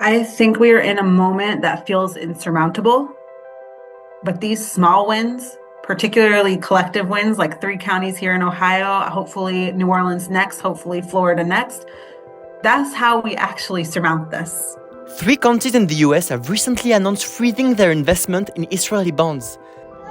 I think we are in a moment that feels insurmountable, but these small wins, particularly collective wins, like 3 counties here in Ohio, hopefully New Orleans next, hopefully Florida next, that's how we actually surmount this. 3 counties in the US have recently announced freezing their investment in Israeli bonds.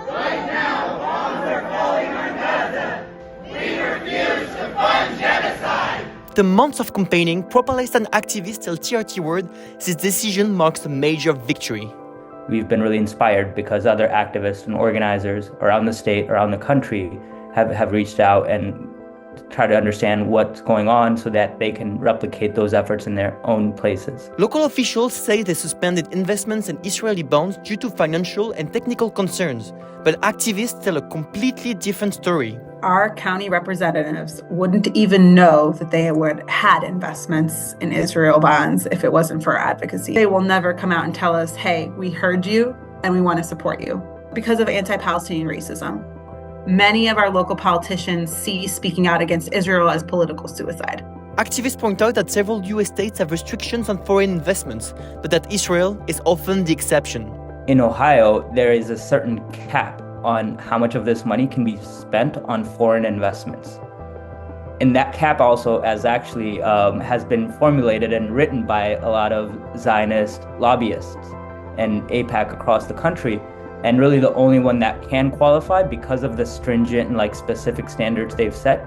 Right now, bombs are falling on Gaza. We refuse to fund genocide. After months of campaigning, pro-Palestine activists tell TRT World this decision marks a major victory. We've been really inspired because other activists and organizers around the state, around the country, have reached out and try to understand what's going on so that they can replicate those efforts in their own places. Local officials say they suspended investments in Israeli bonds due to financial and technical concerns, but activists tell a completely different story. Our county representatives wouldn't even know that they had investments in Israel bonds if it wasn't for our advocacy. They will never come out and tell us, hey, we heard you and we want to support you. Because of anti-Palestinian racism, many of our local politicians see speaking out against Israel as political suicide. Activists point out that several US states have restrictions on foreign investments, but that Israel is often the exception. In Ohio, there is a certain cap on how much of this money can be spent on foreign investments. And that cap also has been formulated and written by a lot of Zionist lobbyists and AIPAC across the country. And really the only one that can qualify because of the stringent and specific standards they've set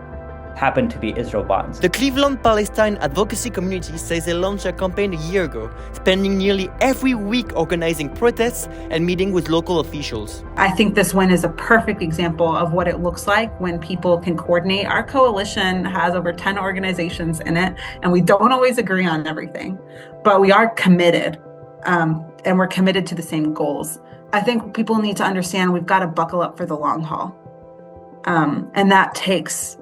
happen to be Israel bonds. The Cleveland Palestine Advocacy Community says they launched a campaign a year ago, spending nearly every week organizing protests and meeting with local officials. I think this win is a perfect example of what it looks like when people can coordinate. Our coalition has over 10 organizations in it, and we don't always agree on everything, but we are committed, and we're committed to the same goals. I think people need to understand we've got to buckle up for the long haul. And that takes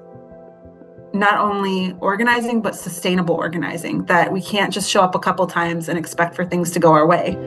not only organizing, but sustainable organizing, that we can't just show up a couple times and expect for things to go our way.